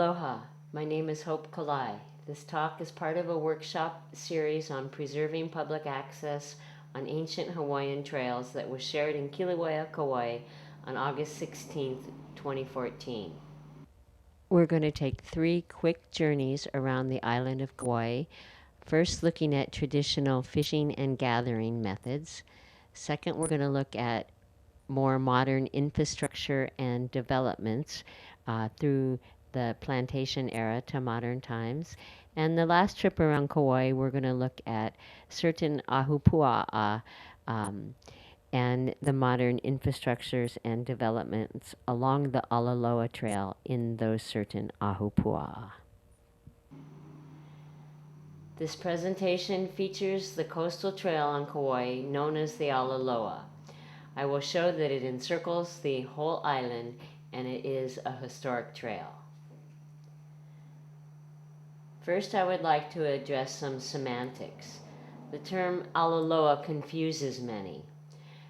Aloha, my name is Hope Kauai. This talk is part of a workshop series on preserving public access on ancient Hawaiian trails that was shared in Kilauea, Kauai on August 16th, 2014. We're going to take 3 quick journeys around the island of Kauai. First, looking at traditional fishing and gathering methods. Second, we're going to look at more modern infrastructure and developments through the plantation era to modern times. And the last trip around Kauai, we're going to look at certain ahupua'a and the modern infrastructures and developments along the Alaloa Trail in those certain ahupua'a. This presentation features the coastal trail on Kauai known as the Alaloa. I will show that it encircles the whole island and it is a historic trail. First, I would like to address some semantics. The term Alaloa confuses many.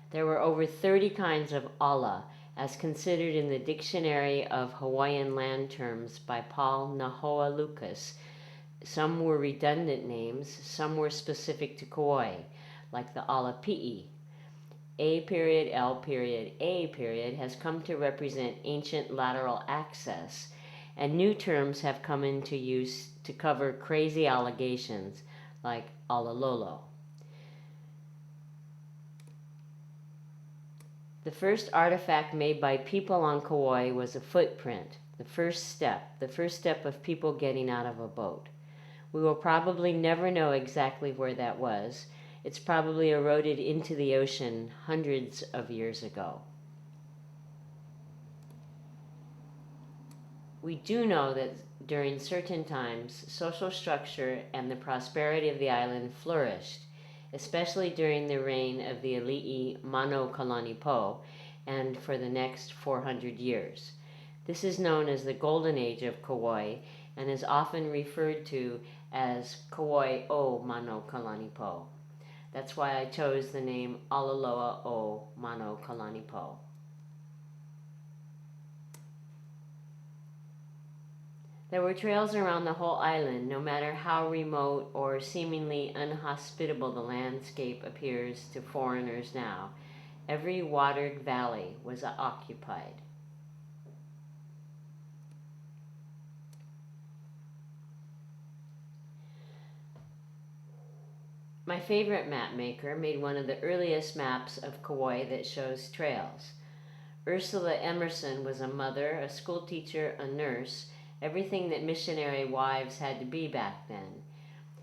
There were over 30 kinds of ala, as considered in the Dictionary of Hawaiian Land Terms by Paul Nahoa Lucas. Some were redundant names, some were specific to Kauai, like the Alapi'i. A.L.A. has come to represent ancient lateral access, and new terms have come into use to cover crazy allegations like Alalolo. The first artifact made by people on Kauai was a footprint, the first step of people getting out of a boat. We will probably never know exactly where that was. It's probably eroded into the ocean hundreds of years ago. We do know that during certain times, social structure and the prosperity of the island flourished, especially during the reign of the Ali'i Manokalanipo and for the next 400 years. This is known as the Golden Age of Kauai and is often referred to as Kauai o Manokalanipo. That's why I chose the name Alaloa o Manokalanipo. There were trails around the whole island, no matter how remote or seemingly unhospitable the landscape appears to foreigners now. Every watered valley was occupied. My favorite map maker made one of the earliest maps of Kauai that shows trails. Ursula Emerson was a mother, a school teacher, a nurse, everything that missionary wives had to be back then.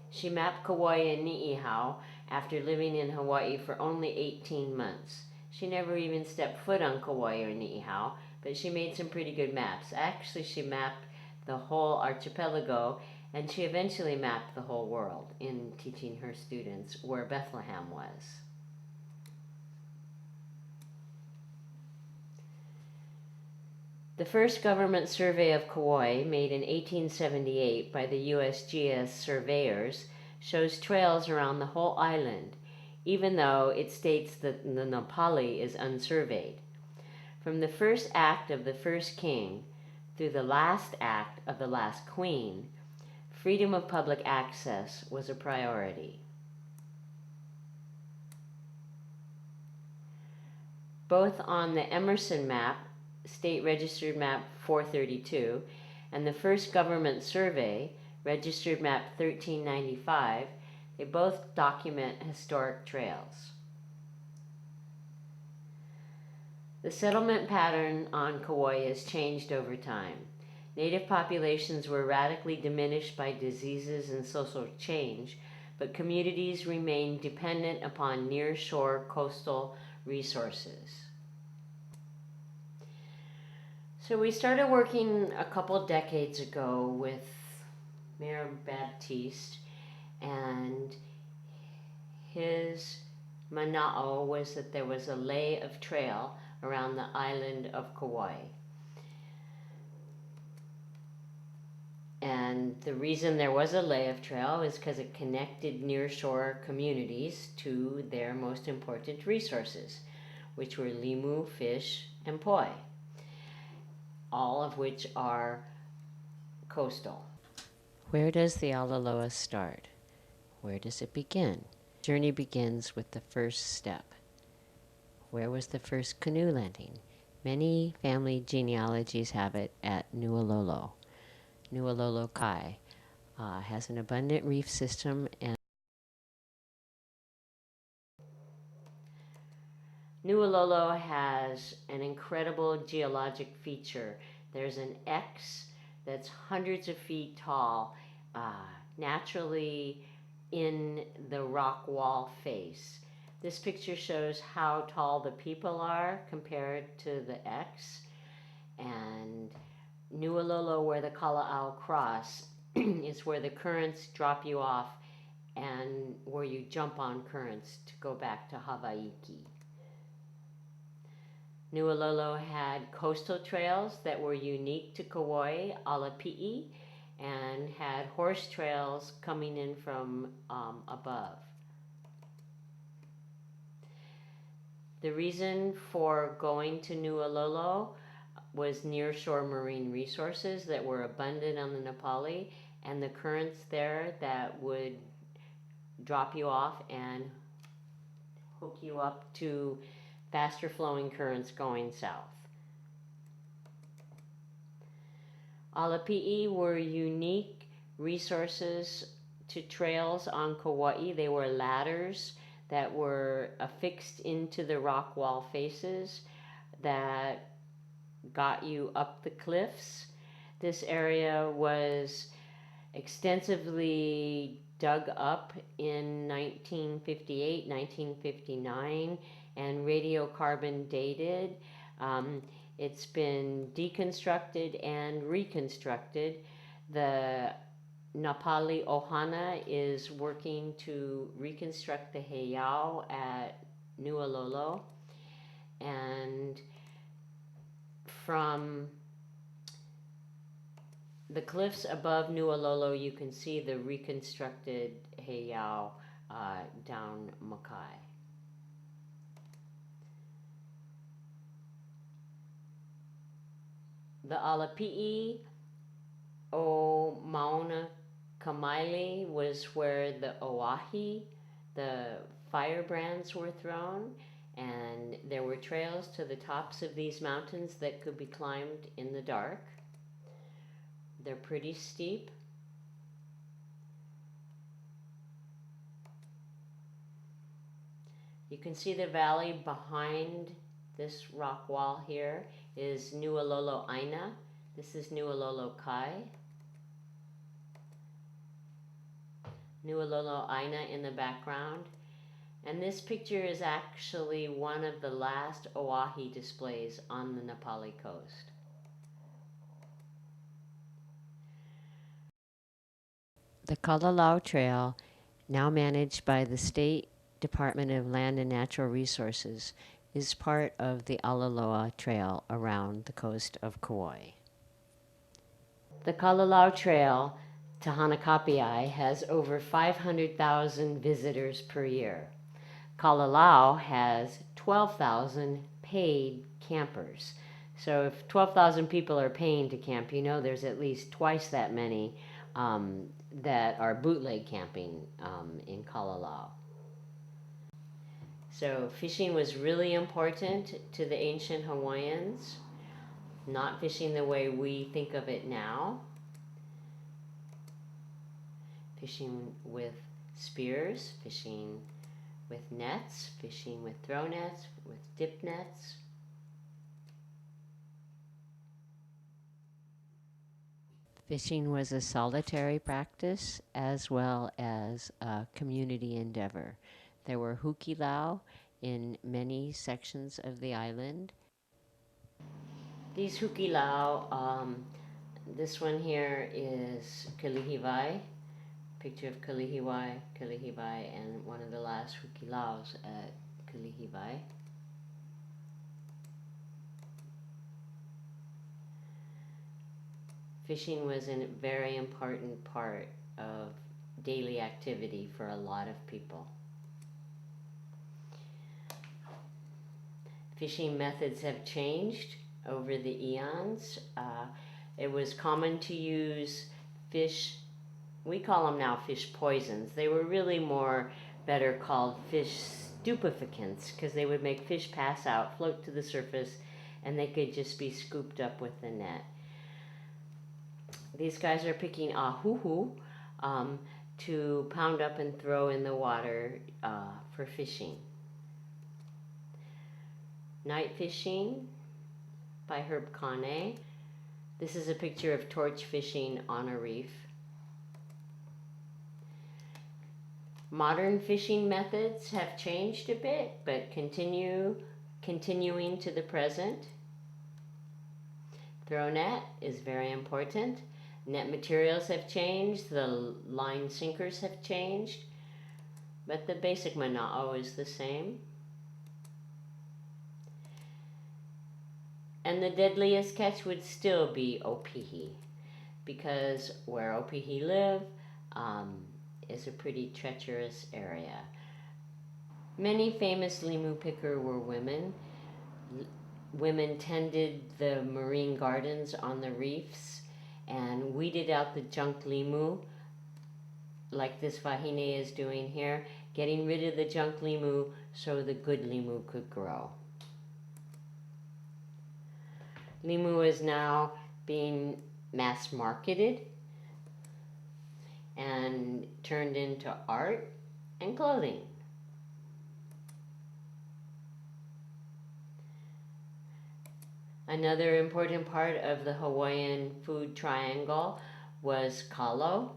She mapped Kauai and Ni'ihau after living in Hawaii for only 18 months. She never even stepped foot on Kauai or Ni'ihau, but she made some pretty good maps. Actually, she mapped the whole archipelago, and she eventually mapped the whole world in teaching her students where Bethlehem was. The first government survey of Kauai, made in 1878 by the USGS surveyors, shows trails around the whole island, even though it states that the Napali is unsurveyed. From the first act of the first king through the last act of the last queen, freedom of public access was a priority. Both on the Emerson map, State Registered Map 432, and the first government survey, Registered Map 1395, they both document historic trails. The settlement pattern on Kauai has changed over time. Native populations were radically diminished by diseases and social change, but communities remained dependent upon near-shore coastal resources. So we started working a couple decades ago with Mayor Baptiste, and his mana'o was that there was a lay of trail around the island of Kauai. And the reason there was a lay of trail is because it connected nearshore communities to their most important resources, which were limu, fish, and poi, all of which are coastal. Where does the Alaloa start? Where does it begin? Journey begins with the first step. Where was the first canoe landing? Many family genealogies have it at Nuololo. Nuololo Kai has an abundant reef system, and Nuololo has an incredible geologic feature. There's an X that's hundreds of feet tall, naturally in the rock wall face. This picture shows how tall the people are compared to the X. And Nuololo, where the Kala'au cross, is where the currents drop you off and where you jump on currents to go back to Hawaiki. Nuololo had coastal trails that were unique to Kauai, Alapi'i, and had horse trails coming in from above. The reason for going to Nuololo was nearshore marine resources that were abundant on the Nepali, and the currents there that would drop you off and hook you up to faster flowing currents going south. Alapi'i were unique resources to trails on Kauai. They were ladders that were affixed into the rock wall faces that got you up the cliffs. This area was extensively dug up in 1958, 1959, and radiocarbon dated. It's been deconstructed and reconstructed. The Napali Ohana is working to reconstruct the heiau at Nuololo, and from the cliffs above Nuololo you can see the reconstructed heiau down Makai. The Alapi'i o Mauna Kamaili was where the Oahi, the firebrands, were thrown, and there were trails to the tops of these mountains that could be climbed in the dark. They're pretty steep. You can see the valley behind this rock wall here is Nuololo Aina. This is Nuololo Kai. Nuololo Aina in the background. And this picture is actually one of the last Oahi displays on the Nepali coast. The Kalalau Trail, now managed by the State Department of Land and Natural Resources, is part of the Alaloa Trail around the coast of Kauai. The Kalalau Trail to Hanakapiai has over 500,000 visitors per year. Kalalau has 12,000 paid campers. So if 12,000 people are paying to camp, you know there's at least twice that many that are bootleg camping in Kalalau. So fishing was really important to the ancient Hawaiians, not fishing the way we think of it now. Fishing with spears, fishing with nets, fishing with throw nets, with dip nets. Fishing was a solitary practice as well as a community endeavor. There were hukilau in many sections of the island. These hukilau, this one here is Kalihiwai, picture of Kalihiwai, and one of the last hukilaus at Kalihiwai. Fishing was a very important part of daily activity for a lot of people. Fishing methods have changed over the eons. It was common to use fish, we call them now fish poisons. They were really better called fish stupefacants because they would make fish pass out, float to the surface, and they could just be scooped up with the net. These guys are picking ahuhu to pound up and throw in the water for fishing. Night fishing by Herb Kane. This is a picture of torch fishing on a reef. Modern fishing methods have changed a bit, but continuing to the present. Throw net is very important. Net materials have changed, the line sinkers have changed, but the basic mana'o is the same. And the deadliest catch would still be opihi, because where opihi live is a pretty treacherous area. Many famous limu picker were women. Women tended the marine gardens on the reefs and weeded out the junk limu, like this wahine is doing here, getting rid of the junk limu so the good limu could grow. Limu is now being mass marketed and turned into art and clothing. Another important part of the Hawaiian food triangle was kalo.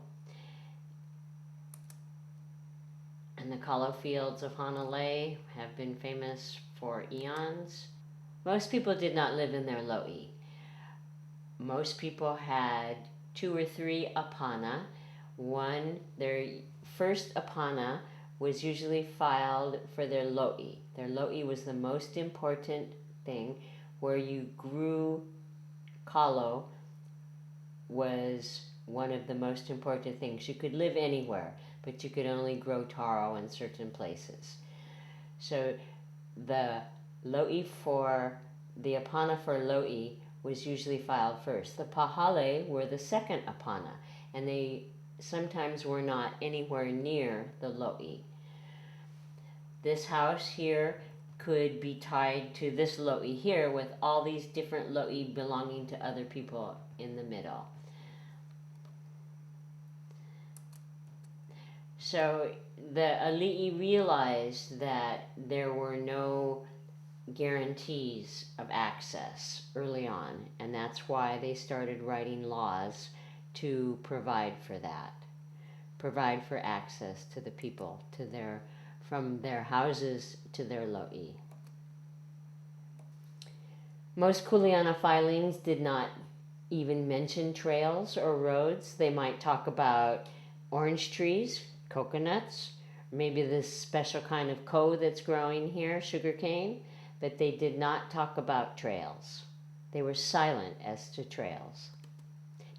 And the kalo fields of Hanalei have been famous for eons. Most people did not live in their lo'i. Most people had 2 or 3 apana. Their first apana was usually filed for their lo'i. Their lo'i was the most important thing. Where you grew kalo was one of the most important things. You could live anywhere, but you could only grow taro in certain places. So the lo'i for the apana for lo'i was usually filed first. The pahale were the second apana, and they sometimes were not anywhere near the lo'i. This house here could be tied to this lo'i here with all these different lo'i belonging to other people in the middle. So the ali'i realized that there were no guarantees of access early on, and that's why they started writing laws to provide for that, provide for access to the people, from their houses to their lo'i. Most kuleana filings did not even mention trails or roads. They might talk about orange trees, coconuts, maybe this special kind of ko that's growing here, sugarcane, but they did not talk about trails. They were silent as to trails.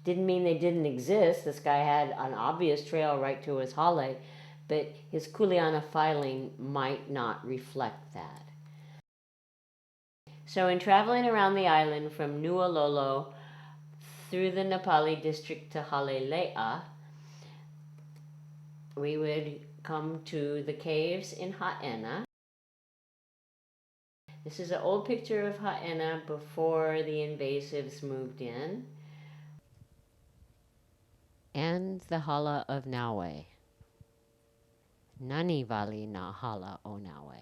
Didn't mean they didn't exist. This guy had an obvious trail right to his hale, but his kuleana filing might not reflect that. So in traveling around the island from Nu'ololo through the Nepali district to Halelea, we would come to the caves in Ha'ena. This is an old picture of Ha'ena before the invasives moved in. And the hala of Naue. Nani vali na hala o Naue.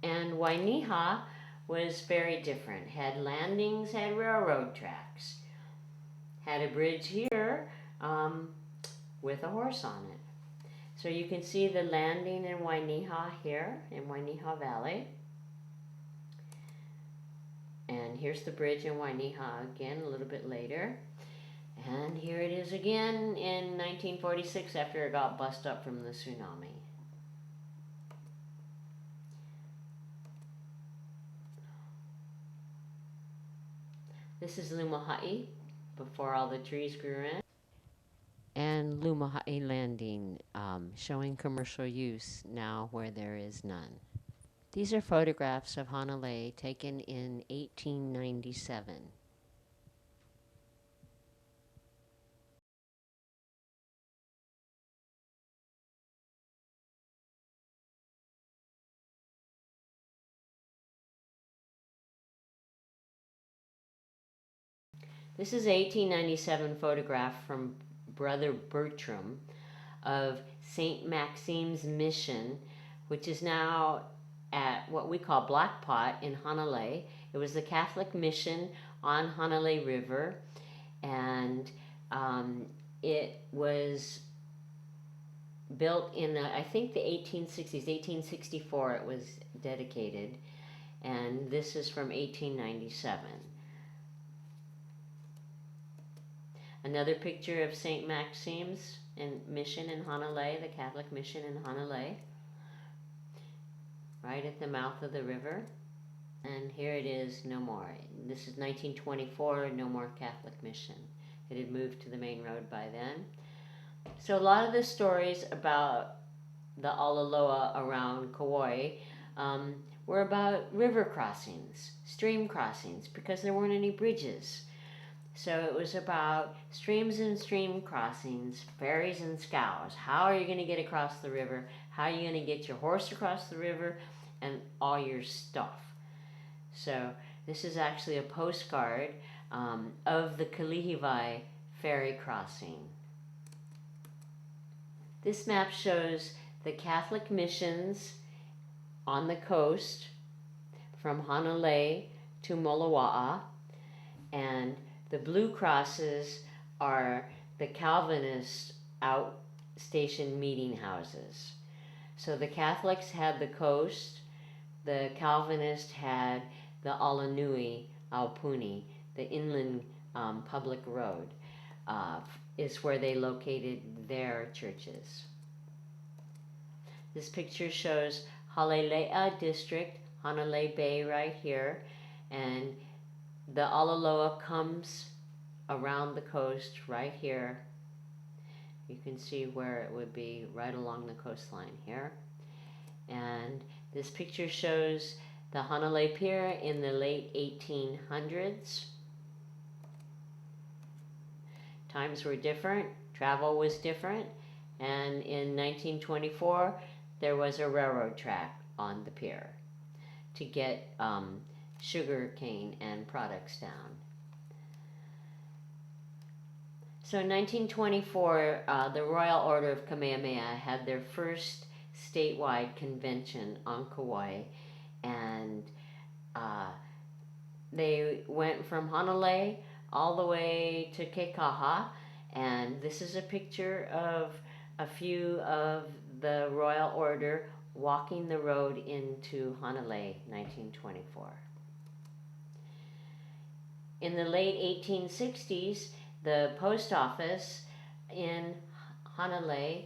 And Wainiha was very different. Had landings, had railroad tracks. Had a bridge here with a horse on it. So you can see the landing in Wainiha here, in Wainiha Valley. And here's the bridge in Wainiha again a little bit later. And here it is again in 1946 after it got bust up from the tsunami. This is Lumaha'i, before all the trees grew in. And Lumaha'i Landing, showing commercial use now where there is none. These are photographs of Hanalei taken in 1897. This is an 1897 photograph from Brother Bertram of St. Maxime's Mission, which is now at what we call Black Pot in Hanalei. It was the Catholic mission on Hanalei River, and it was built in, I think, the 1860s. 1864 it was dedicated, and this is from 1897. Another picture of St. Maxime's Mission in Hanalei, the Catholic mission in Hanalei, right at the mouth of the river. And here it is, no more. This is 1924, no more Catholic mission. It had moved to the main road by then. So a lot of the stories about the Alaloa around Kauai were about river crossings, stream crossings, because there weren't any bridges. So it was about streams and stream crossings, ferries and scows. How are you going to get across the river? How are you going to get your horse across the river? And all your stuff. So this is actually a postcard of the Kalihiwai ferry crossing. This map shows the Catholic missions on the coast from Hanalei to Molowa'a, and the blue crosses are the Calvinist outstation meeting houses. So the Catholics had the coast, the Calvinists had the Alanui Aupuni, the inland public road, is where they located their churches. This picture shows Halelea District, Hanalei Bay right here, and the Alaloa comes around the coast right here. You can see where it would be right along the coastline here. And this picture shows the Hanalei Pier in the late 1800s. Times were different, travel was different, and in 1924 there was a railroad track on the pier to get sugar cane and products down. So in 1924, the Royal Order of Kamehameha had their first statewide convention on Kauai, and they went from Hanalei all the way to Kekaha, and this is a picture of a few of the Royal Order walking the road into Hanalei, 1924. In the late 1860s, the post office in Hanalei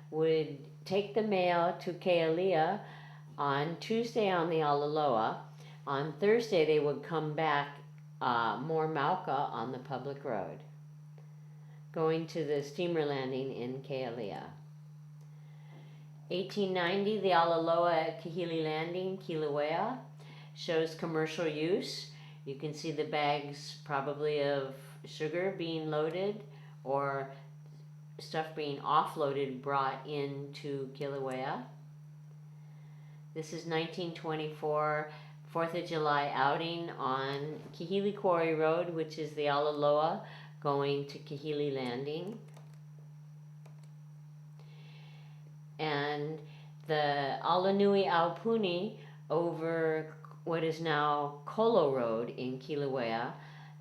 would take the mail to Kealia on Tuesday on the Alaloa. On Thursday, they would come back more Mauka on the public road, going to the steamer landing in Kealia. 1890, the Alaloa at Kahili Landing, Kilauea, shows commercial use. You can see the bags probably of sugar being loaded or stuff being offloaded, brought into Kilauea. This is 1924 4th of July outing on Kahili Quarry Road, which is the Alaloa going to Kahili Landing. And the Alanui Aupuni over what is now Kolo Road in Kilauea,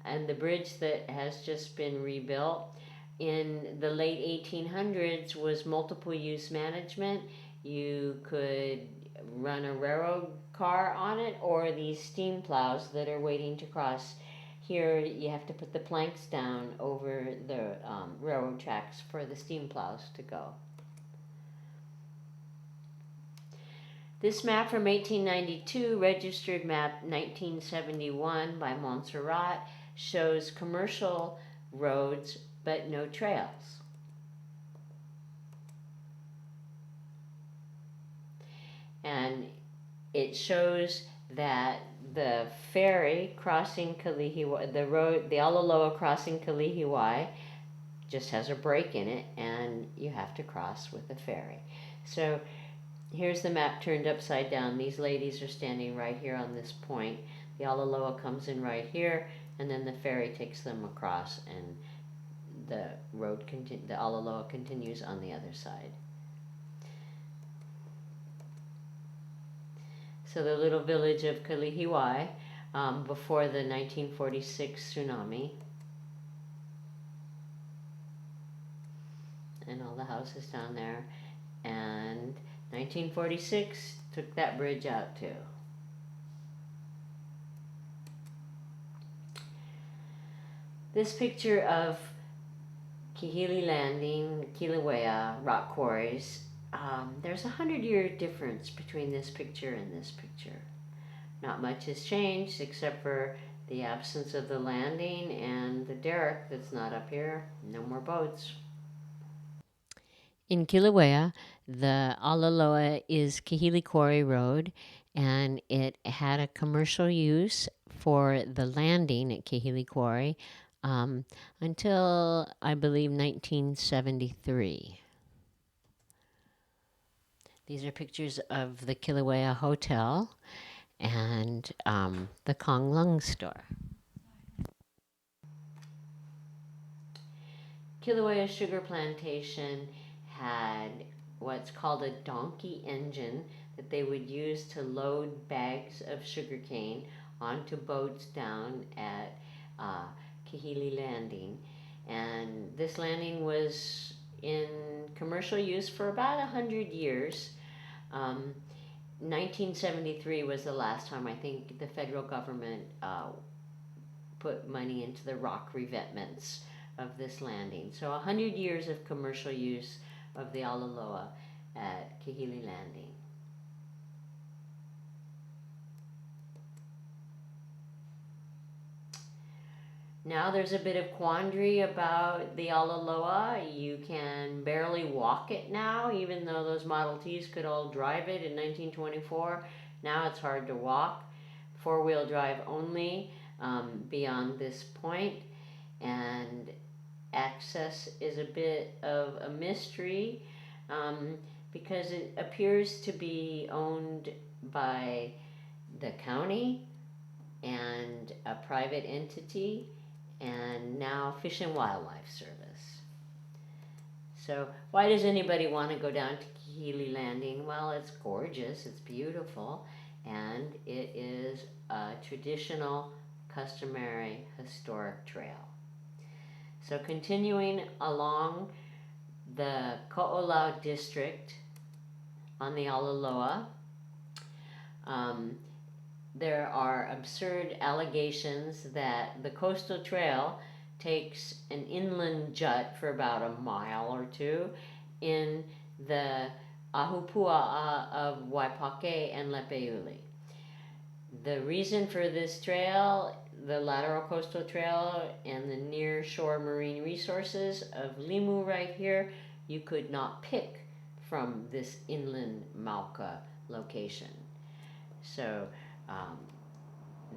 and the bridge that has just been rebuilt. In the late 1800s was multiple use management. You could run a railroad car on it, or these steam plows that are waiting to cross. Here you have to put the planks down over the railroad tracks for the steam plows to go. This map from 1892, registered map 1971 by Montserrat, shows commercial roads but no trails. And it shows that the ferry crossing Kalihiwai, the road, the Alaloa crossing Kalihiwai, just has a break in it, and you have to cross with a ferry. So here's the map turned upside down. These ladies are standing right here on this point. The Alaloa comes in right here, and then the ferry takes them across, and the the Alaloa continues on the other side. So the little village of Kalihiwai, before the 1946 tsunami, and all the houses down there, and 1946 took that bridge out too. This picture of Kihili Landing, Kilauea rock quarries, there's 100-year difference between this picture and this picture. Not much has changed except for the absence of the landing and the derrick that's not up here. No more boats. In Kilauea, the Alaloa is Kahili Quarry Road, and it had a commercial use for the landing at Kahili Quarry until, I believe, 1973. These are pictures of the Kilauea Hotel and the Kong Lung store. Kilauea Sugar Plantation had what's called a donkey engine that they would use to load bags of sugarcane onto boats down at Kahili Landing. And this landing was in commercial use for about 100 years. 1973 was the last time I think the federal government put money into the rock revetments of this landing. So 100 years of commercial use of the Alaloa at Kahili Landing. Now there's a bit of quandary about the Alaloa. You can barely walk it now, even though those Model Ts could all drive it in 1924. Now it's hard to walk. Four-wheel drive only beyond this point, and access is a bit of a mystery because it appears to be owned by the county and a private entity, and now Fish and Wildlife Service. So why does anybody want to go down to Kahili Landing? Well, it's gorgeous, it's beautiful, and it is a traditional, customary, historic trail. So continuing along the Ko'olau district on the Alaloa, there are absurd allegations that the coastal trail takes an inland jut for about a mile or two in the ahupua'a of Waipake and Lepe'uli. The reason for this trail, the lateral coastal trail and the near shore marine resources of Limu right here, you could not pick from this inland Mauka location. So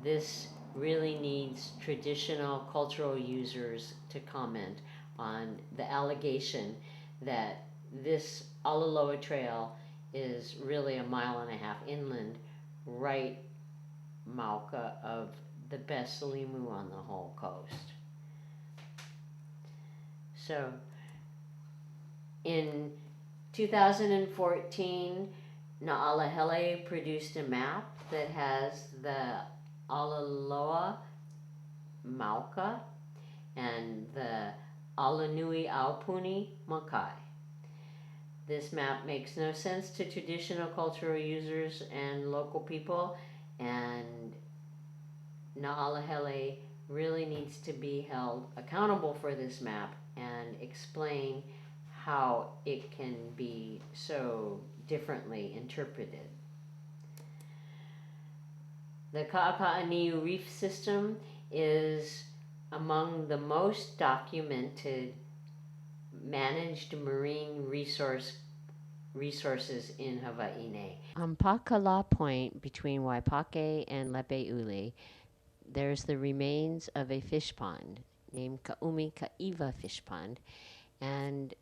this really needs traditional cultural users to comment on the allegation that this Alaloa Trail is really a mile and a half inland, right Mauka of the best limu on the whole coast. So in 2014, Na'alahele produced a map that has the Alaloa Mauka and the Alanui Aupuni Makai. This map makes no sense to traditional cultural users and local people, and Na'alahele really needs to be held accountable for this map and explain how it can be so differently interpreted. The Ka'aka'aniu Reef System is among the most documented managed marine resources in Hawaii. On Pakala Point between Waipake and Lepe'uli, there's the remains of a fish pond named Ka'umi Ka'iva Fish Pond, and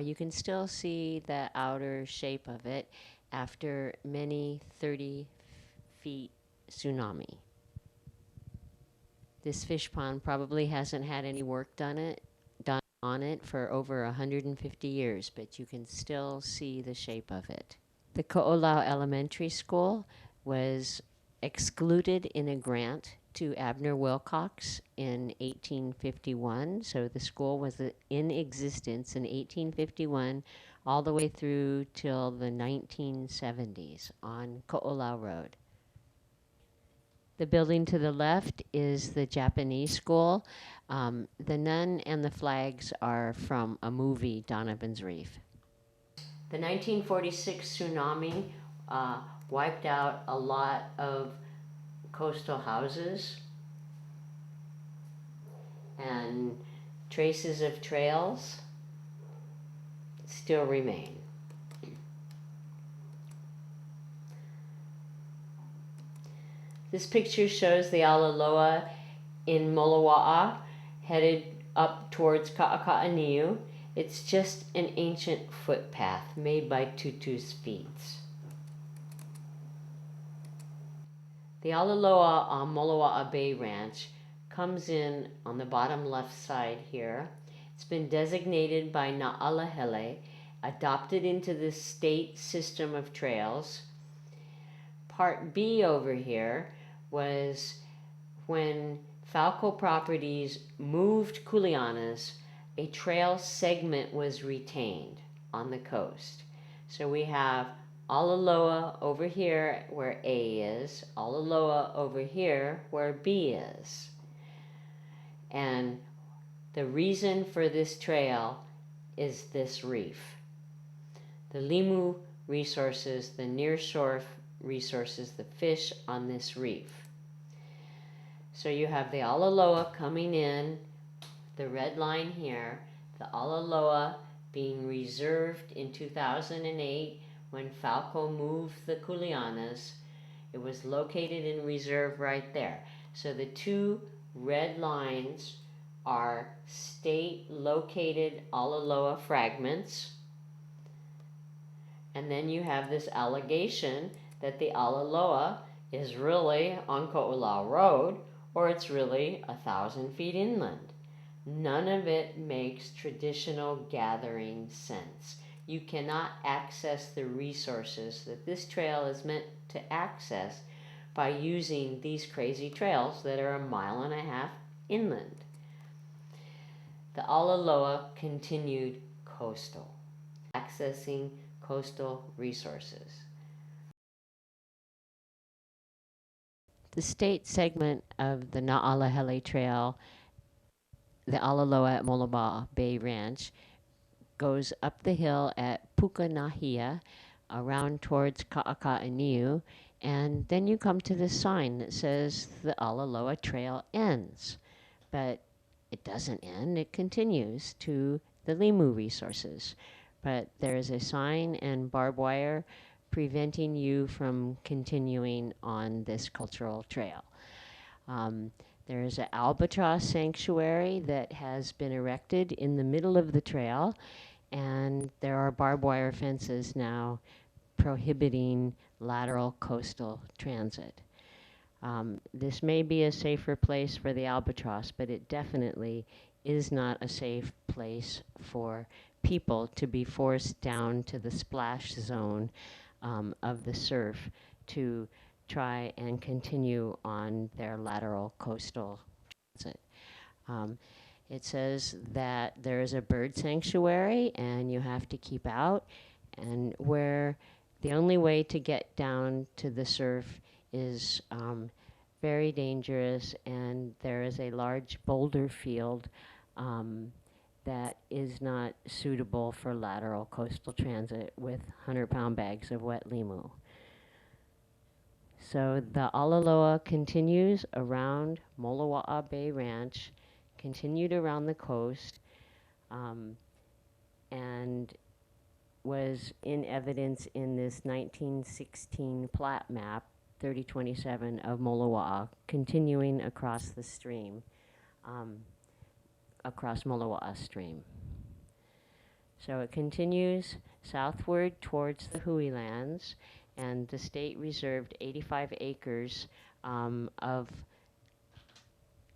you can still see the outer shape of it after many 30 feet tsunami. This fish pond probably hasn't had any work done on it for over 150 years, but you can still see the shape of it. The Ko'olau Elementary School was excluded in a grant to Abner Wilcox in 1851. So the school was in existence in 1851 all the way through till the 1970s on Ko'olau Road. The building to the left is the Japanese school. The nun and the flags are from a movie, Donovan's Reef. The 1946 tsunami wiped out a lot of coastal houses, and traces of trails still remain. This picture shows the Alaloa in Molowa'a headed up towards Ka'aka'aniu. It's just an ancient footpath made by Tutu's feet. The Alaloa on Molowa'a Bay Ranch comes in on the bottom left side here. It's been designated by Na'alahele, adopted into the state system of trails. Part B over here was when Falco Properties moved Kuleanas, a trail segment was retained on the coast. So we have Alaloa over here where A is, Alaloa over here where B is. And the reason for this trail is this reef. The limu resources, the nearshore resources, the fish on this reef. So you have the Alaloa coming in, the red line here, the Alaloa being reserved in 2008 when Falco moved the Kuleanas. It was located in reserve right there. So the two red lines are state located Alaloa fragments. And then you have this allegation that the Alaloa is really on Ko'olau Road, or it's really 1,000 feet inland. None of it makes traditional gathering sense. You cannot access the resources that this trail is meant to access by using these crazy trails that are 1.5 miles inland. The Alaloa continued coastal, accessing coastal resources. The state segment of the Na'alahele Trail, the Alaloa at Molowa'a Bay Ranch, goes up the hill at Pukanahia, around towards Ka'aka'aniu, and then you come to this sign that says the Alaloa Trail ends. But it doesn't end, it continues to the limu resources. But there is a sign and barbed wire preventing you from continuing on this cultural trail. There is an albatross sanctuary that has been erected in the middle of the trail, and there are barbed wire fences now prohibiting lateral coastal transit. This may be a safer place for the albatross, but it definitely is not a safe place for people to be forced down to the splash zone of the surf to try and continue on their lateral coastal transit. It says that there is a bird sanctuary and you have to keep out, and where the only way to get down to the surf is very dangerous, and there is a large boulder field that is not suitable for lateral coastal transit with 100-pound bags of wet limu. So the Alaloa continues around Molowa'a Bay Ranch, continued around the coast, and was in evidence in this 1916 plat map, 3027 of Molowa'a, continuing across the stream, across Molowa'a Stream. So it continues southward towards the Hui lands, and the state reserved 85 acres of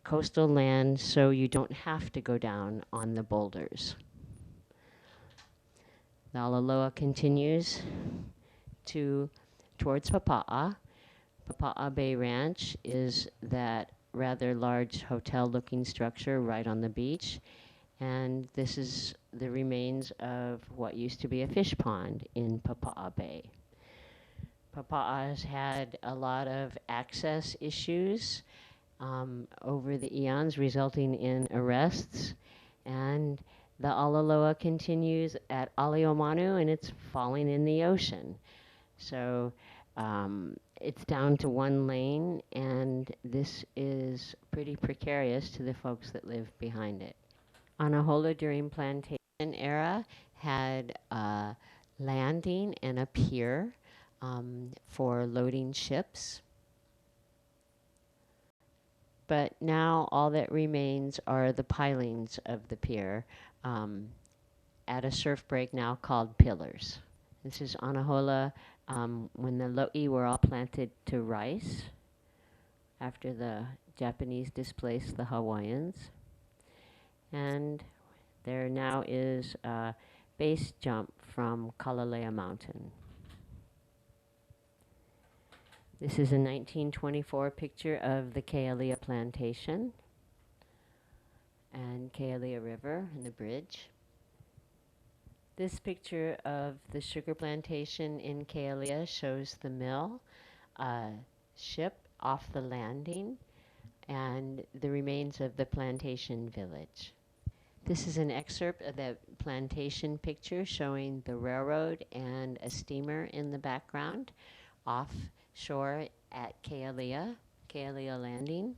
coastal land so you don't have to go down on the boulders. The Alaloa continues to towards Papa'a. Papa'a Bay Ranch is that rather large hotel-looking structure right on the beach, and this is the remains of what used to be a fish pond in Papa'a Bay. Papa'a has had a lot of access issues over the eons, resulting in arrests, and the Alaloa continues at Aliomanu, and it's falling in the ocean. So it's down to one lane, and this is pretty precarious to the folks that live behind it. Anahola during plantation era had a landing and a pier for loading ships. But now all that remains are the pilings of the pier at a surf break now called pillars. This is Anahola when the lo'i were all planted to rice after the Japanese displaced the Hawaiians. And there now is a base jump from Kalalea Mountain. This is a 1924 picture of the Kealia plantation and Kealia River and the bridge. This picture of the sugar plantation in Kealia shows the mill, a ship off the landing, and the remains of the plantation village. This is an excerpt of the plantation picture showing the railroad and a steamer in the background offshore at Kealia Landing.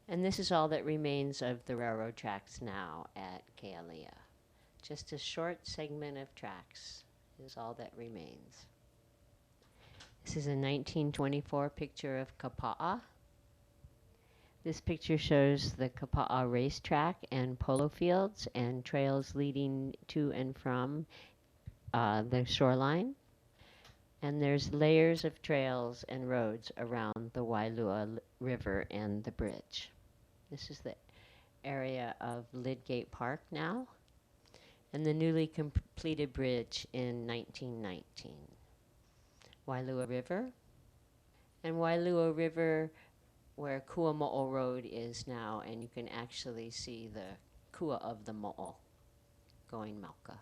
And this is all that remains of the railroad tracks now at Kealia. Just a short segment of tracks is all that remains. This is a 1924 picture of Kapa'a. This picture shows the Kapa'a racetrack and polo fields and trails leading to and from the shoreline. And there's layers of trails and roads around the Wailua River and the bridge. This is the area of Lidgate Park now, and the newly completed bridge in 1919. Wailua River, and Wailua River where Kua Mo'o Road is now, and you can actually see the Kua of the Mo'o going Mauka.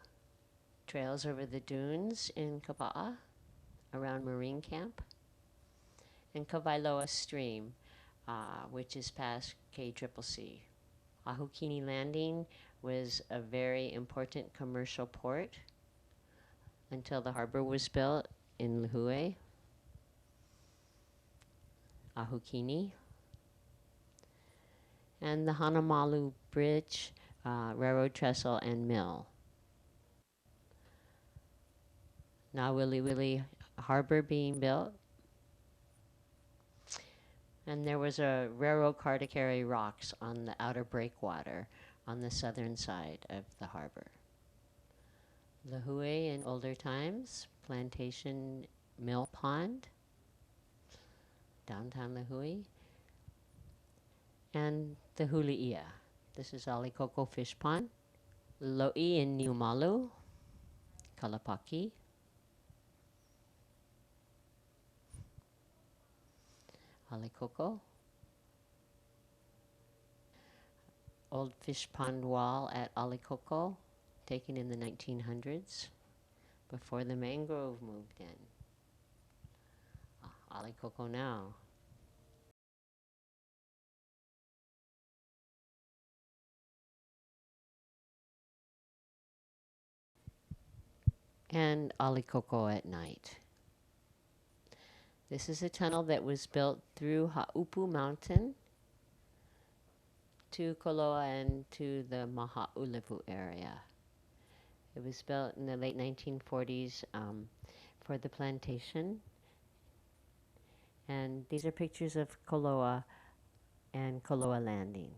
Trails over the dunes in Kapa'a, around Marine Camp, and Kawailoa Stream, which is past KCCC. Ahukini Landing was a very important commercial port until the harbor was built in Lihue. Ahukini. And the Hanamalu Bridge, railroad trestle, and mill. Now Willy Willy Harbor being built. And there was a railroad car to carry rocks on the outer breakwater on the southern side of the harbor. Lihue in older times, plantation mill pond, downtown Lihue, and the Huli'ia. This is Alikoko Fish Pond. Lo'i in Niumalu, Kalapaki. Alikoko. Old fish pond wall at Alikoko, taken in the 1900s, before the mangrove moved in. Alikoko now. And Alikoko at night. This is a tunnel that was built through Haupu Mountain to Koloa and to the Maha'ulevu area. It was built in the late 1940s for the plantation. And these are pictures of Koloa and Koloa Landing.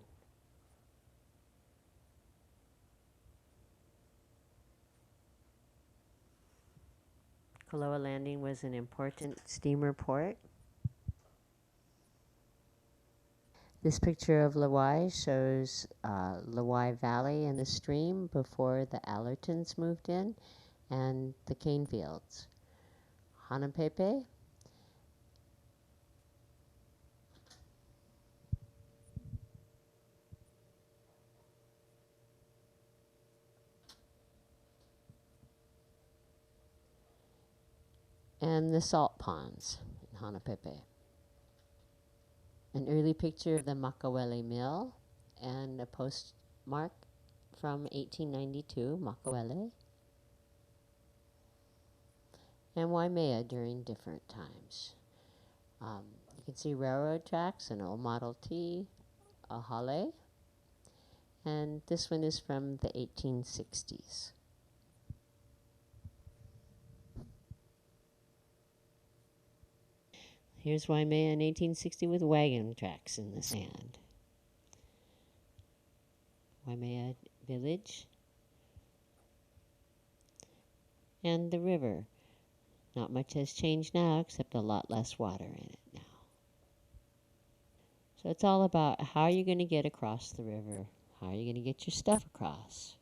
Koloa Landing was an important steamer port. This picture of Lauai shows Lauai Valley and the stream before the Allertons moved in, and the cane fields. Hanapepe. And the salt ponds in Hanapepe. An early picture of the Makaweli Mill and a postmark from 1892, Makaweli, and Waimea during different times. You can see railroad tracks, an old Model T, a hale, and this one is from the 1860s. Here's Waimea in 1860 with wagon tracks in the sand. Waimea Village. And the river. Not much has changed now except a lot less water in it now. So it's all about how you're going to get across the river. How are you going to get your stuff across?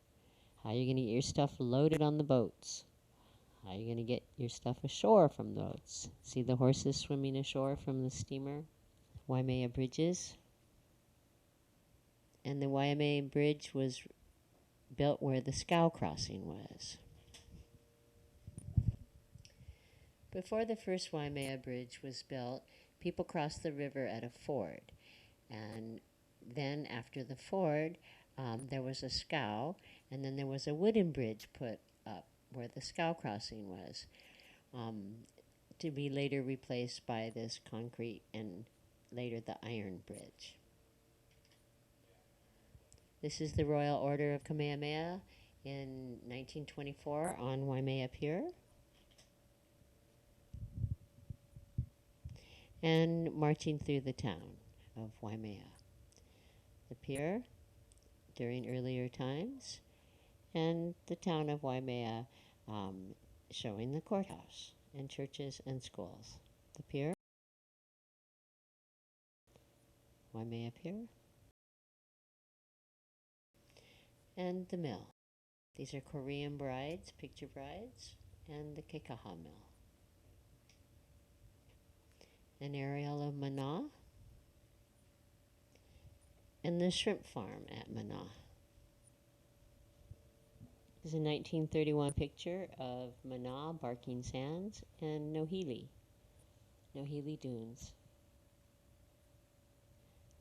How are you going to get your stuff loaded on the boats? How are you going to get your stuff ashore from the boats? See the horses swimming ashore from the steamer? Waimea Bridges. And the Waimea Bridge was built where the scow crossing was. Before the first Waimea Bridge was built, people crossed the river at a ford. And then after the ford, there was a scow, and then there was a wooden bridge put up where the scow crossing was, to be later replaced by this concrete and later the iron bridge. This is the Royal Order of Kamehameha in 1924 on Waimea Pier. And marching through the town of Waimea. The pier during earlier times, and the town of Waimea showing the courthouse and churches and schools. The pier, Waimea Pier, and the mill. These are Korean brides, picture brides, and the Kekaha mill. An aerial of Mana, and the shrimp farm at Mana. This is a 1931 picture of Mana, Barking Sands, and Nohili Dunes.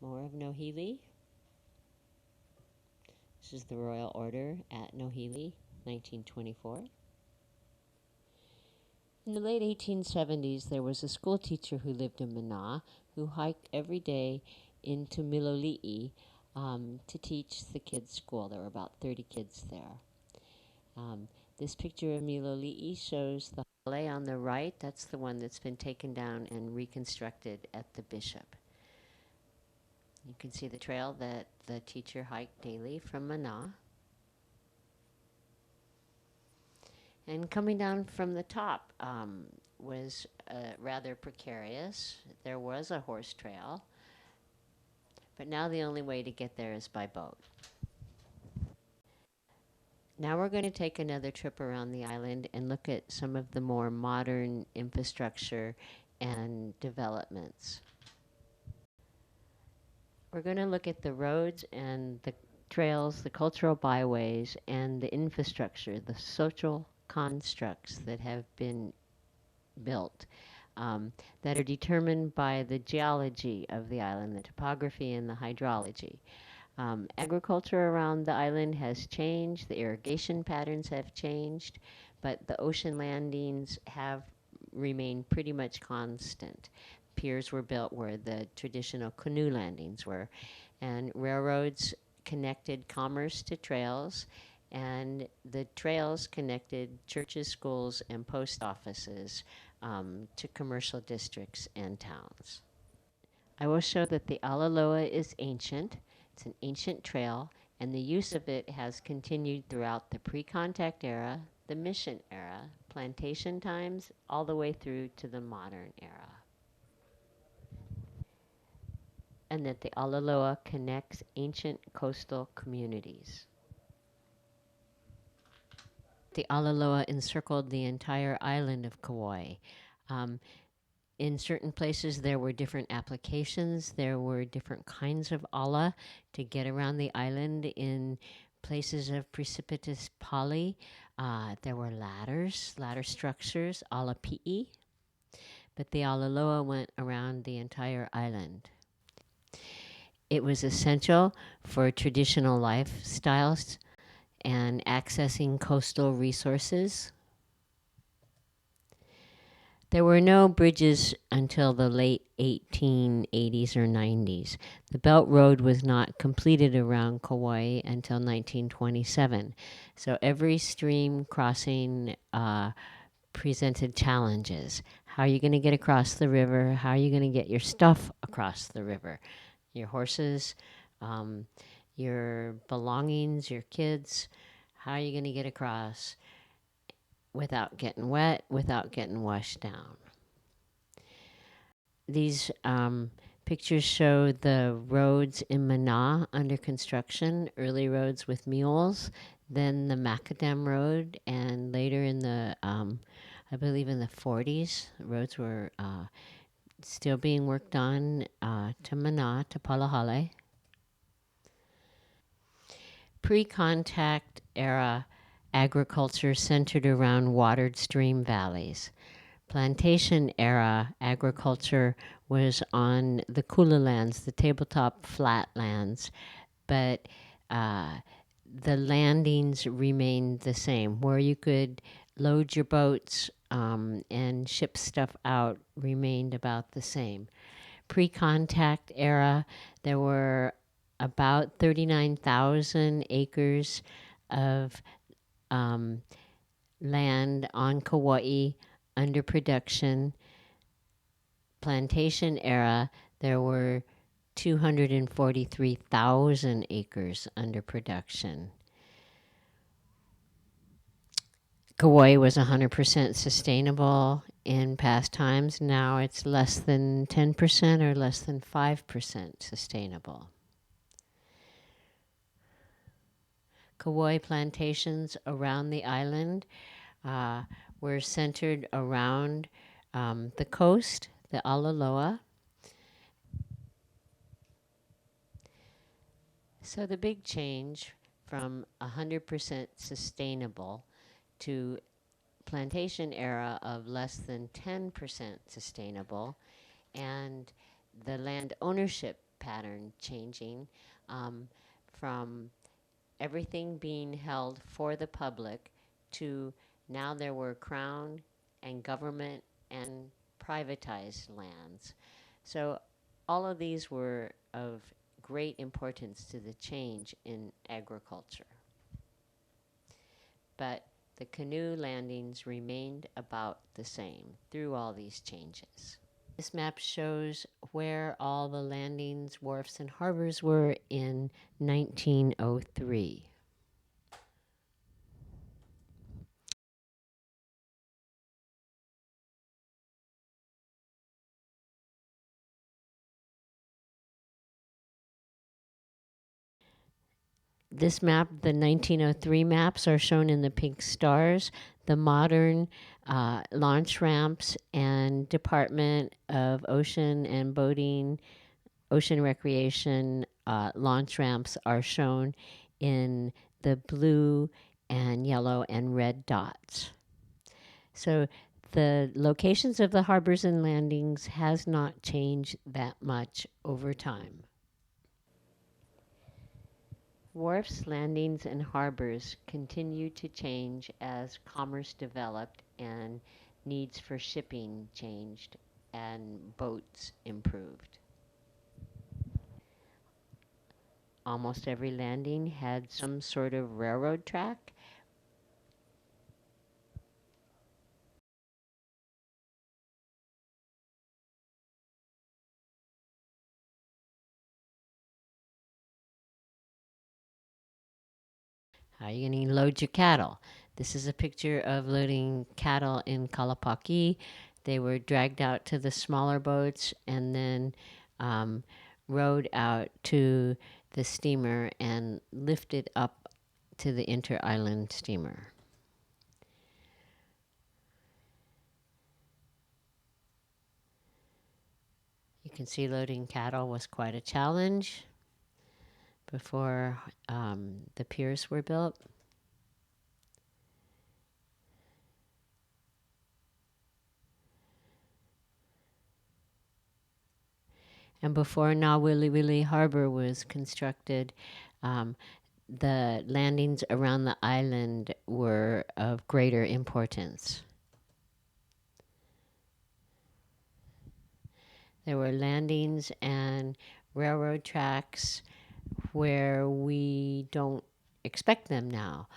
More of Nohili. This is the Royal Order at Nohili, 1924. In the late 1870s, there was a school teacher who lived in Mana who hiked every day into Miloli'i to teach the kids school. There were about 30 kids there. This picture of Miloli'i shows the hale on the right. That's the one that's been taken down and reconstructed at the Bishop. You can see the trail that the teacher hiked daily from Mana. And coming down from the top was rather precarious. There was a horse trail, but now the only way to get there is by boat. Now we're going to take another trip around the island and look at some of the more modern infrastructure and developments. We're going to look at the roads and the trails, the cultural byways, and the infrastructure, the social constructs that have been built that are determined by the geology of the island, the topography and the hydrology. Agriculture around the island has changed, the irrigation patterns have changed, but the ocean landings have remained pretty much constant. Piers were built where the traditional canoe landings were, and railroads connected commerce to trails, and the trails connected churches, schools, and post offices to commercial districts and towns. I will show that the Alaloa is ancient. It's an ancient trail, and the use of it has continued throughout the pre-contact era, the mission era, plantation times, all the way through to the modern era. and that the Alaloa connects ancient coastal communities. The Alaloa encircled the entire island of Kauai. Um, in certain places, there were different applications. There were different kinds of ala to get around the island. In places of precipitous pali, there were ladder structures, ala pi'i, but the Alaloa went around the entire island. It was essential for traditional lifestyles and accessing coastal resources. There were no bridges until the late 1880s or 90s. The Belt Road was not completed around Kauai until 1927. So every stream crossing presented challenges. How are you going to get across the river? How are you going to get your stuff across the river? Your horses, um, your belongings, your kids. How are you going to get across without getting wet, without getting washed down? These pictures show the roads in Mana under construction, early roads with mules, then the Macadam Road, and later in the, I believe in the 40s, roads were still being worked on to Mana, to Palahale. Pre-contact era agriculture centered around watered stream valleys. Plantation era agriculture was on the kula lands, the tabletop flatlands, but the landings remained the same. Where you could load your boats and ship stuff out remained about the same. Pre-contact era, there were about 39,000 acres of land on Kauai under production. Plantation era, there were 243,000 acres under production. Kauai was 100% sustainable in past times. Now it's less than 10% or less than 5% sustainable. Kauai plantations around the island were centered around the coast, the Alaloa. So the big change from 100% sustainable to plantation era of less than 10% sustainable, and the land ownership pattern changing from everything being held for the public to now there were crown and government and privatized lands. So all of these were of great importance to the change in agriculture. But the canoe landings remained about the same through all these changes. This map shows where all the landings, wharfs, and harbors were in 1903. This map, the 1903 maps, are shown in the pink stars. The modern launch ramps and Department of Ocean and Boating, Ocean Recreation launch ramps are shown in the blue and yellow and red dots. So the locations of the harbors and landings has not changed that much over time. Wharfs, landings, and harbors continued to change as commerce developed and needs for shipping changed and boats improved. Almost every landing had some sort of railroad track. How are you going to load your cattle? This is a picture of loading cattle in Kalapaki. They were dragged out to the smaller boats and then rowed out to the steamer and lifted up to the inter-island steamer. You can see loading cattle was quite a challenge before the piers were built. And before Nawiliwili Harbor was constructed, um, the landings around the island were of greater importance. There were landings and railroad tracks where we don't expect them now,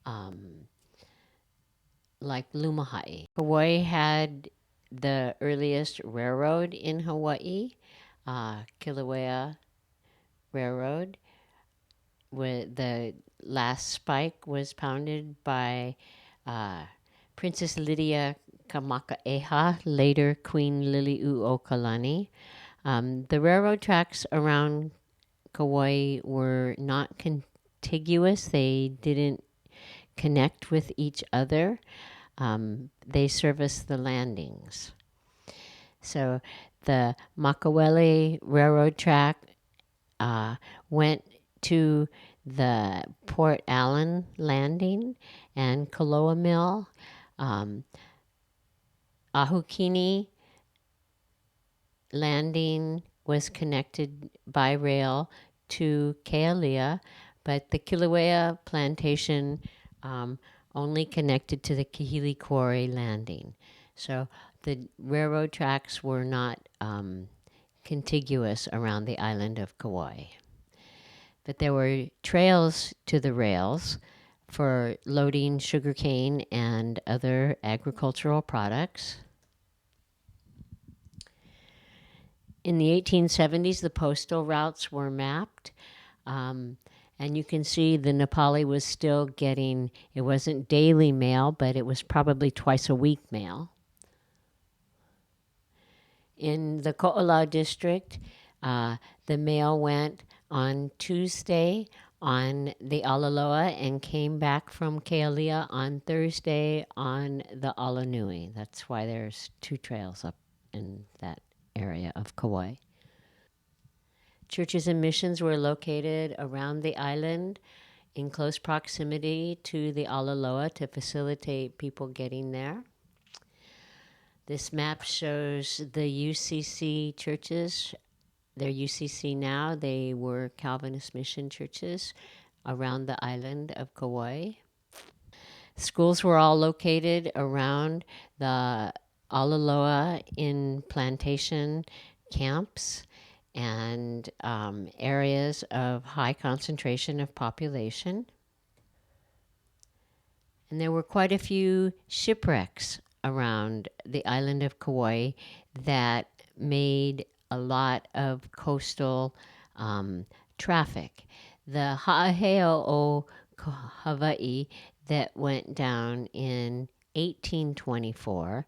um, like Lumahai. Hawaii had the earliest railroad in Hawaii, Kilauea Railroad. With the last spike was pounded by uh, Princess Lydia Kamakaeha, later Queen Liliuokalani. The railroad tracks around Kauai were not contiguous. They didn't connect with each other. They serviced the landings. So the Makaweli Railroad track went to the Port Allen landing and Kaloa Mill. Um, Ahukini landing was connected by rail to Kealia, but the Kilauea plantation um, only connected to the Kahili Quarry landing. So the railroad tracks were not contiguous around the island of Kauai. But there were trails to the rails for loading sugarcane and other agricultural products. In the 1870s, the postal routes were mapped. And you can see the Nepali was still getting, it wasn't daily mail, but it was probably twice a week mail. In the Ko'olau district, the mail went on Tuesday on the Alaloa and came back from Kealia on Thursday on the Alanui. That's why there's two trails up in that area of Kauai. Churches and missions were located around the island in close proximity to the Alaloa to facilitate people getting there. This map shows the UCC churches. They're UCC now. They were Calvinist mission churches around the island of Kauai. Schools were all located around the Alaloa in plantation camps and areas of high concentration of population. And there were quite a few shipwrecks around the island of Kauai that made a lot of coastal traffic. The Ha'aheo o Hawaii that went down in 1824,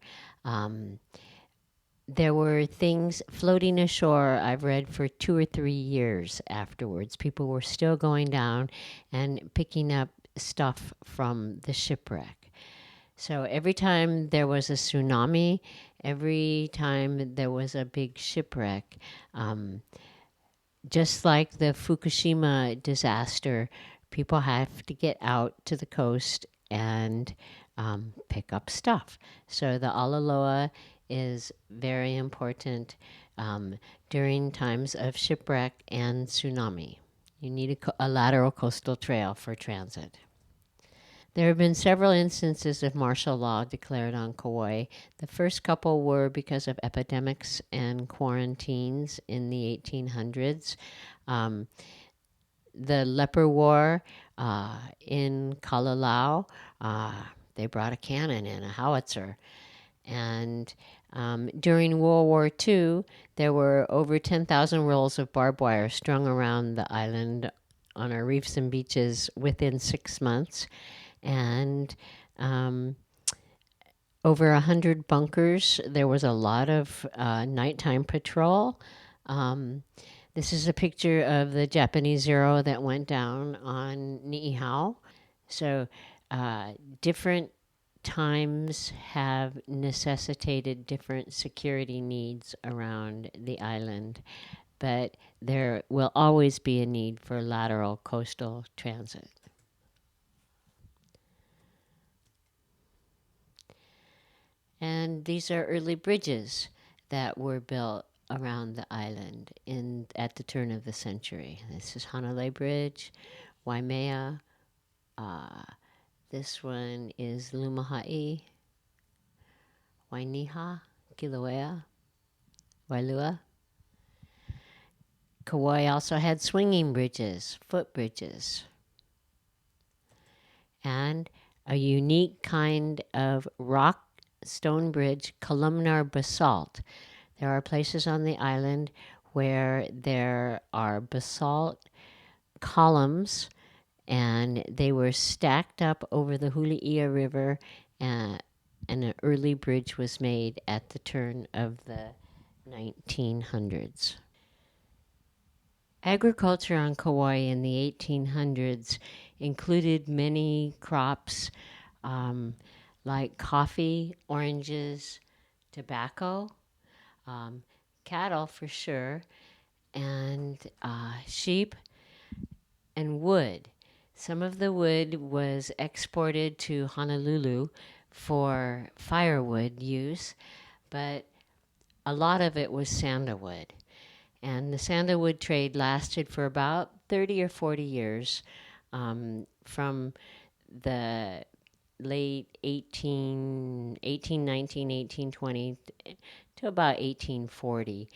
there were things floating ashore, I've read, for 2 or 3 years afterwards. People were still going down and picking up stuff from the shipwreck. So every time there was a tsunami, every time there was a big shipwreck, just like the Fukushima disaster, people have to get out to the coast and pick up stuff. So the Alaloa is very important during times of shipwreck and tsunami. You need a lateral coastal trail for transit. There have been several instances of martial law declared on Kauai. The first couple were because of epidemics and quarantines in the 1800s. Um, the leper war in Kalalau, they brought a cannon and a howitzer. And during World War II, there were over 10,000 rolls of barbed wire strung around the island on our reefs and beaches within 6 months. And over 100 bunkers. There was a lot of nighttime patrol. This is a picture of the Japanese Zero that went down on Niihau. So, uh, different times have necessitated different security needs around the island, but there will always be a need for lateral coastal transit. And these are early bridges that were built around the island at the turn of the century. This is Hanalei Bridge, Waimea. Uh, this one is Lumahai, Wainiha, Kilauea, Wailua. Kauai also had swinging bridges, footbridges, and a unique kind of rock stone bridge, columnar basalt. There are places on the island where there are basalt columns, and they were stacked up over the Huli'ia River, and an early bridge was made at the turn of the 1900s. Agriculture on Kauai in the 1800s included many crops um, like coffee, oranges, tobacco, um, cattle for sure, and sheep and wood. Some of the wood was exported to Honolulu for firewood use, but a lot of it was sandalwood. And the sandalwood trade lasted for about 30 or 40 years, from the late 1820 to about 1840.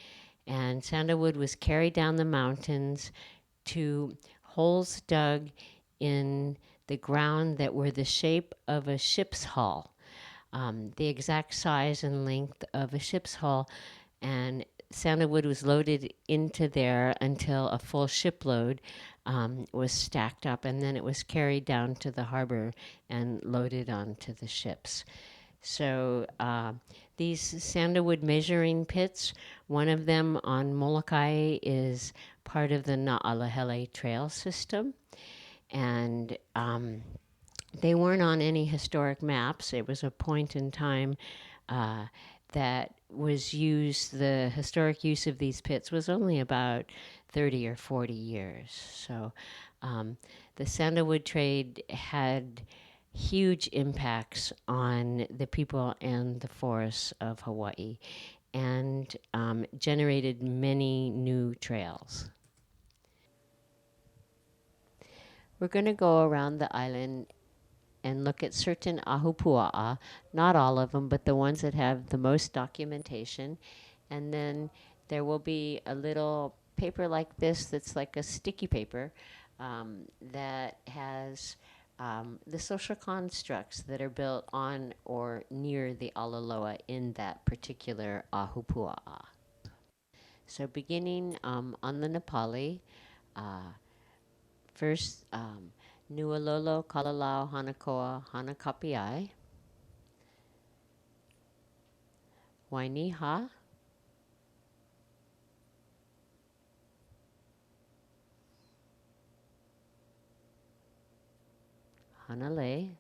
And sandalwood was carried down the mountains to holes dug in the ground that were the shape of a ship's hull, the exact size and length of a ship's hull. And sandalwood was loaded into there until a full shipload was stacked up, and then it was carried down to the harbor and loaded onto the ships. So these sandalwood measuring pits, one of them on Molokai is part of the Na'alahele Trail system, and they weren't on any historic maps. It was a point in time uh, that was used. The historic use of these pits was only about 30 or 40 years. So the sandalwood trade had huge impacts on the people and the forests of Hawaii, and generated many new trails. We're going to go around the island and look at certain ahupua'a, not all of them, but the ones that have the most documentation. And then there will be a little paper like this that's like a sticky paper that has the social constructs that are built on or near the Alaloa in that particular ahupua'a. So beginning on the Nepali, uh, first, Nualolo, Kalalau, Hanakoa, Hanakapiai, Wainiha, Hanalei,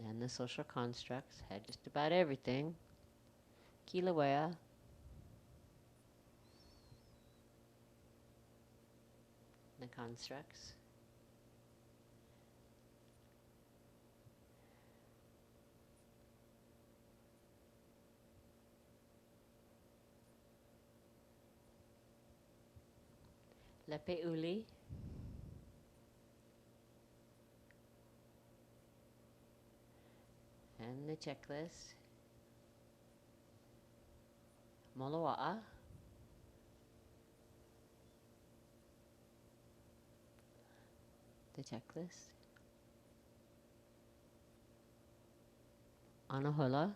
and the social constructs had just about everything. Kilauea, the constructs. Lepe'uli, and the checklist. Moloa'a, the checklist. Anahola,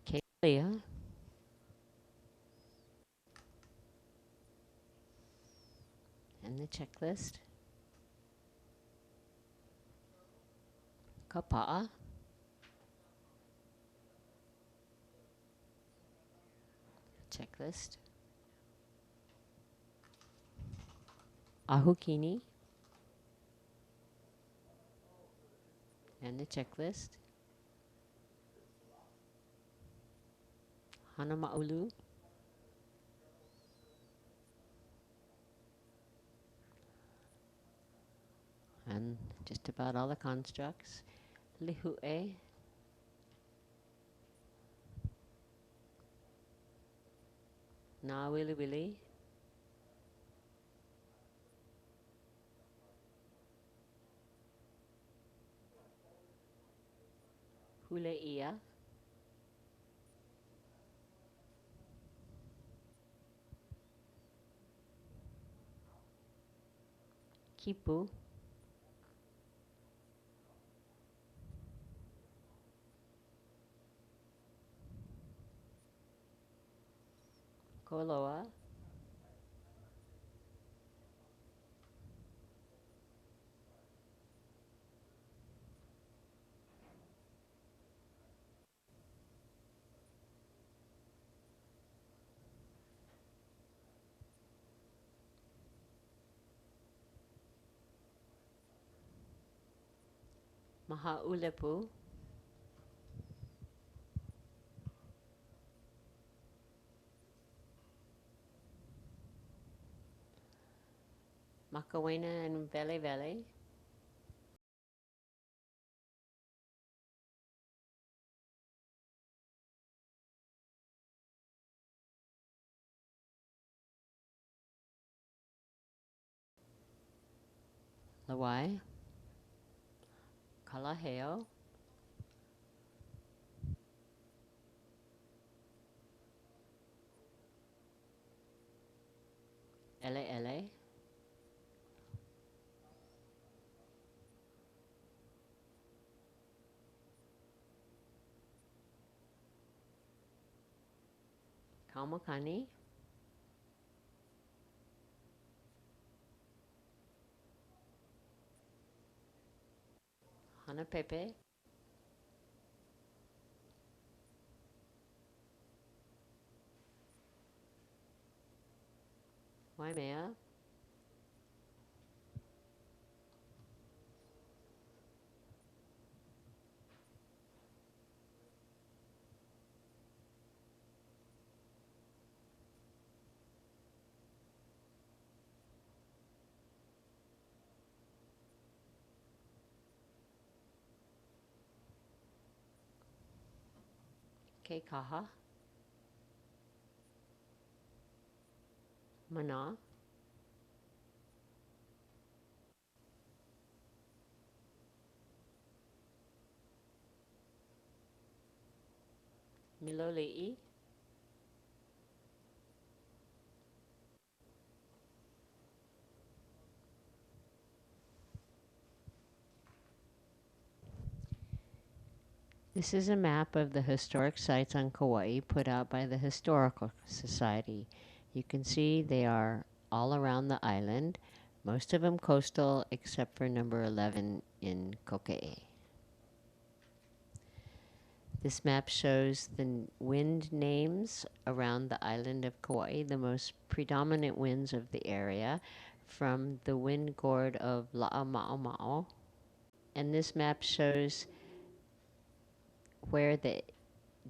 Kealia, checklist. Kapa'a. Checklist. Ahukini. And the checklist. Hanamaulu. And just about all the constructs. Lihu'e. Na wili wili. Hule'ia. Kipu. Koloa. Mahaulepu. Makawena and Vele Vele. Lawai. Kalaheo. Ele Ele. Kaumakani. Hanapepe. Waimea. Keikaha. Mana. Miloli'i. This is a map of the historic sites on Kauai put out by the Historical Society. You can see they are all around the island, most of them coastal except for number 11 in Kokee. This map shows the wind names around the island of Kauai, the most predominant winds of the area, from the wind gourd of La'ama'ama'o. And this map shows where the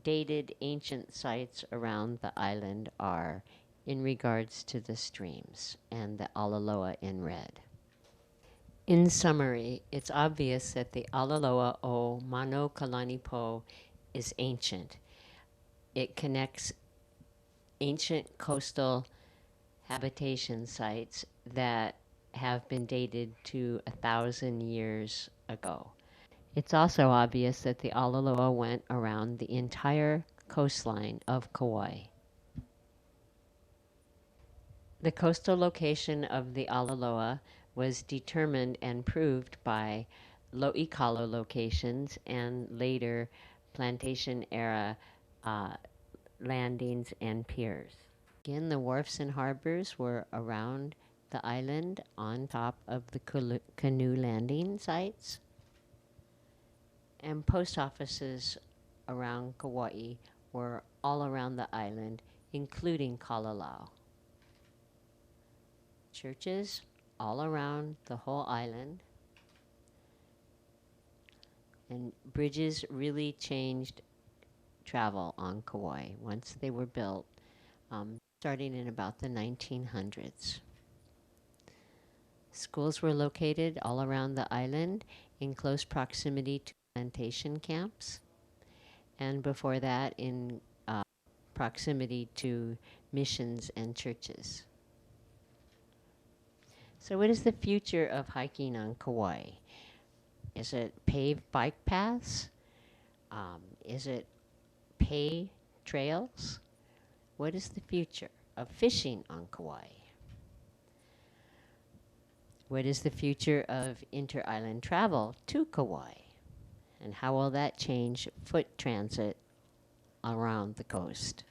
dated ancient sites around the island are in regards to the streams, and the Alaloa in red. In summary, it's obvious that the Alaloa o Manokalanipo is ancient. It connects ancient coastal habitation sites that have been dated to 1,000 years ago. It's also obvious that the Alaloa went around the entire coastline of Kauai. The coastal location of the Alaloa was determined and proved by Lo'ikalo locations and later plantation era landings and piers. Again, the wharfs and harbors were around the island on top of the canoe landing sites, and post offices around Kauai were all around the island, including Kalalau. Churches all around the whole island, and bridges really changed travel on Kauai once they were built, starting in about the 1900s. Schools were located all around the island in close proximity to plantation camps, and before that in proximity to missions and churches. So what is the future of hiking on Kauai? Is it paved bike paths? Is it pay trails? What is the future of fishing on Kauai? What is the future of inter-island travel to Kauai? And how will that change foot transit around the coast?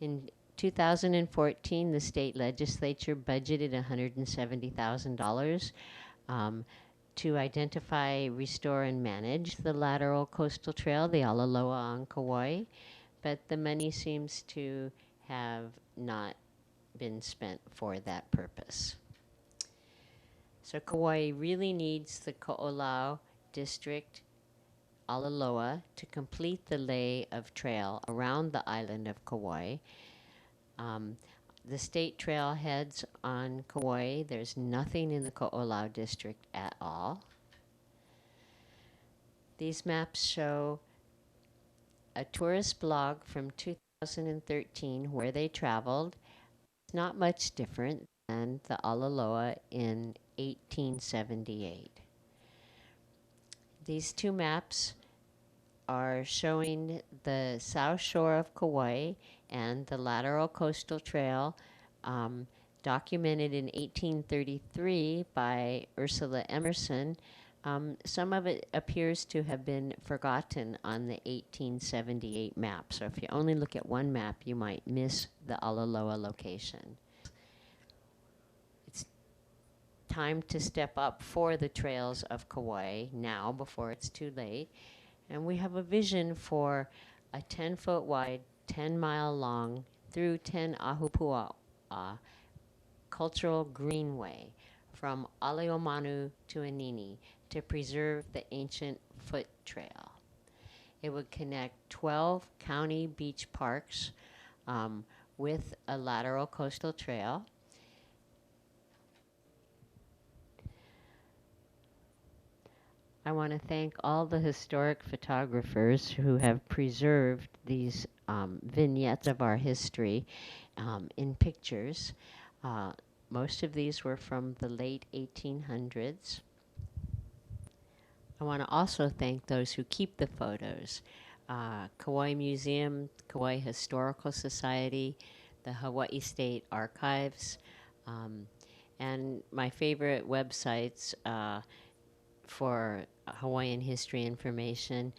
In 2014, the state legislature budgeted $170,000 to identify, restore, and manage the lateral coastal trail, the Alaloa on Kauai, but the money seems to have not been spent for that purpose. So Kauai really needs the Ko'olau District Alaloa to complete the lay of trail around the island of Kauai. The state trailheads on Kauai, there's nothing in the Ko'olau district at all. These maps show a tourist blog from 2013 where they traveled. It's not much different than the Alaloa in 1878. These two maps are showing the south shore of Kauai and the lateral coastal trail, documented in 1833 by Ursula Emerson. Some of it appears to have been forgotten on the 1878 map. So if you only look at one map, you might miss the Alaloa location. It's time to step up for the trails of Kauai now before it's too late. And we have a vision for a 10-foot wide, 10-mile long, through 10 Ahupua cultural greenway from Aleomanu to Anini to preserve the ancient foot trail. It would connect 12 county beach parks with a lateral coastal trail. I want to thank all the historic photographers who have preserved these vignettes of our history in pictures. Most of these were from the late 1800s. I want to also thank those who keep the photos. Kauai Museum, Kauai Historical Society, the Hawaii State Archives, and my favorite websites for Hawaiian history information,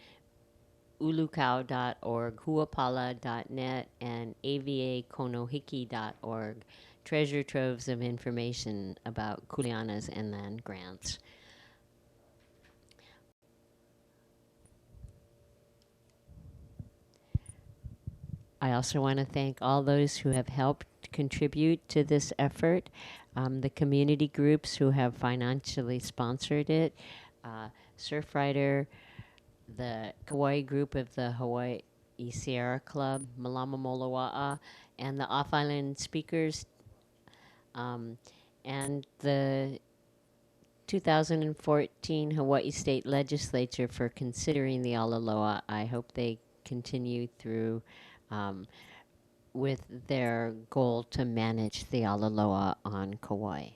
ulukau.org, huapala.net, and avakonohiki.org, treasure troves of information about kuleanas and land grants. I also want to thank all those who have helped contribute to this effort, the community groups who have financially sponsored it, Surfrider, the Kauai group of the Hawaii Sierra Club, Malama Moloa'a, and the off-island speakers, and the 2014 Hawaii State Legislature for considering the Alaloa. I hope they continue through with their goal to manage the Alaloa on Kauai.